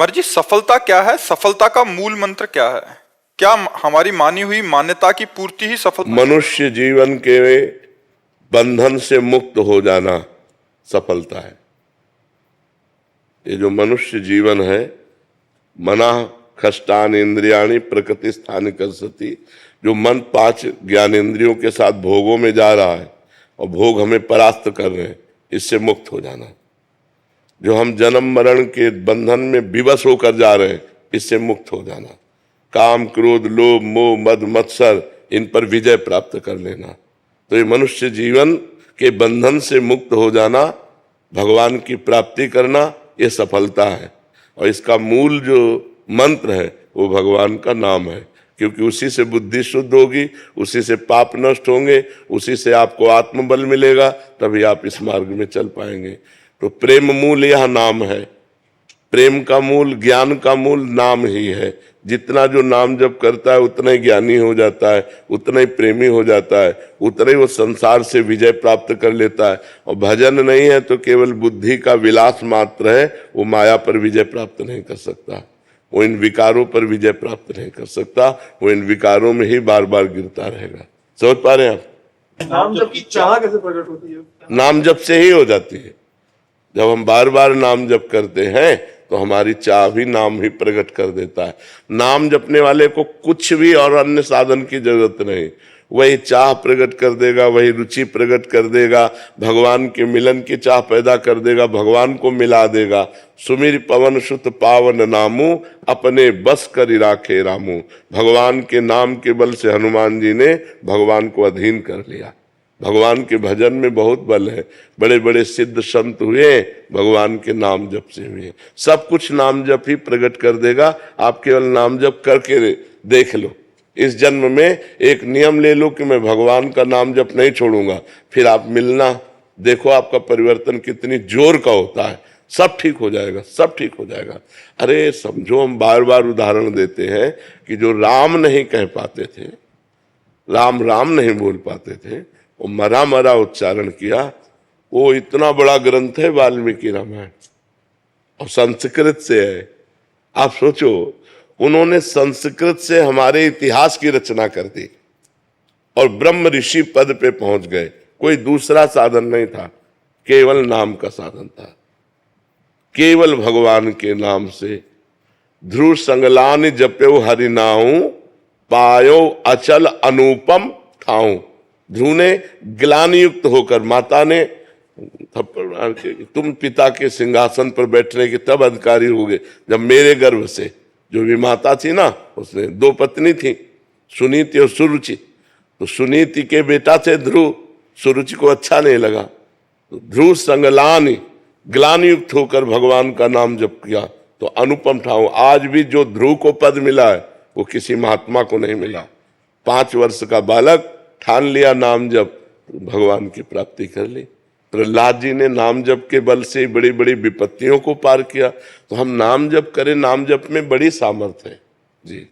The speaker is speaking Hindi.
मर्जी सफलता क्या है, सफलता का मूल मंत्र क्या है? क्या हमारी मानी हुई मान्यता की पूर्ति ही सफलता? मनुष्य जीवन के बंधन से मुक्त हो जाना सफलता है। ये जो मनुष्य जीवन है, मना खष्टान इंद्रियाणी प्रकृति स्थान कर्षति, जो मन 5 ज्ञानेंद्रियों के साथ भोगों में जा रहा है और भोग हमें परास्त कर रहे हैं, इससे मुक्त हो जाना। जो हम जन्म मरण के बंधन में विवश होकर जा रहे हैं, इससे मुक्त हो जाना। काम क्रोध लोभ मोह मद मत्सर, इन पर विजय प्राप्त कर लेना। तो ये मनुष्य जीवन के बंधन से मुक्त हो जाना, भगवान की प्राप्ति करना, ये सफलता है। और इसका मूल जो मंत्र है वो भगवान का नाम है, क्योंकि उसी से बुद्धि शुद्ध होगी, उसी से पाप नष्ट होंगे, उसी से आपको आत्मबल मिलेगा, तभी आप इस मार्ग में चल पाएंगे। तो प्रेम मूल यह नाम है। प्रेम का मूल, ज्ञान का मूल नाम ही है। जितना जो नाम जप करता है उतना ही ज्ञानी हो जाता है, उतना ही प्रेमी हो जाता है, उतना ही वो संसार से विजय प्राप्त कर लेता है। और भजन नहीं है तो केवल बुद्धि का विलास मात्र है, वो माया पर विजय प्राप्त नहीं कर सकता, वो इन विकारों पर विजय प्राप्त नहीं कर सकता, वो इन विकारों में ही बार बार गिरता रहेगा। समझ पा रहे हैं आप? नाम जप की चाह कैसे प्रकट होती है? नाम जप से ही हो जाती है। जब हम बार बार नाम जप करते हैं तो हमारी चाह भी नाम ही प्रकट कर देता है। नाम जपने वाले को कुछ भी और अन्य साधन की जरूरत नहीं, वही चाह प्रकट कर देगा, वही रुचि प्रकट कर देगा, भगवान के मिलन की चाह पैदा कर देगा, भगवान को मिला देगा। सुमिर पवन सुत पावन नामू, अपने बस कर राखे रामू। भगवान के नाम के बल से हनुमान जी ने भगवान को अधीन कर लिया। भगवान के भजन में बहुत बल है। बड़े बड़े सिद्ध संत हुए भगवान के नाम जप से हुए। सब कुछ नाम जप ही प्रकट कर देगा। आप केवल नाम जप करके देख लो। इस जन्म में एक नियम ले लो कि मैं भगवान का नाम जप नहीं छोड़ूंगा, फिर आप मिलना देखो, आपका परिवर्तन कितनी जोर का होता है। सब ठीक हो जाएगा, सब ठीक हो जाएगा। अरे समझो, हम बार बार उदाहरण देते हैं कि जो राम नहीं कह पाते थे, राम राम नहीं बोल पाते थे, वो मरा मरा उच्चारण किया। वो इतना बड़ा ग्रंथ है वाल्मीकि रामायण, और संस्कृत से है। आप सोचो, उन्होंने संस्कृत से हमारे इतिहास की रचना कर दी और ब्रह्म ऋषि पद पे पहुंच गए। कोई दूसरा साधन नहीं था, केवल नाम का साधन था। केवल भगवान के नाम से ध्रुव संगलान जप्यो हरिनाऊ, पायो अचल अनुपम ठाऊ। ध्रुव ने ग्लानि युक्त होकर, माता ने थप्पड़ मार के, तुम पिता के सिंहासन पर बैठने के तब अधिकारी हो गए जब मेरे गर्भ से, जो भी माता थी ना, उसने 2 पत्नी थी, सुनीति और सुरुचि। तो सुनीति के बेटा थे ध्रुव, सुरुचि को अच्छा नहीं लगा, तो ध्रुव संगलानि ग्लानि युक्त होकर भगवान का नाम जप किया तो अनुपम ठाऊ। आज भी जो ध्रुव को पद मिला है वो किसी महात्मा को नहीं मिला। 5 वर्ष का बालक ठान लिया नाम जप, भगवान की प्राप्ति कर ली। प्रहलाद जी ने नाम जप के बल से बड़ी बड़ी विपत्तियों को पार किया। तो हम नाम जप करें, नाम जप में बड़ी सामर्थ्य है जी।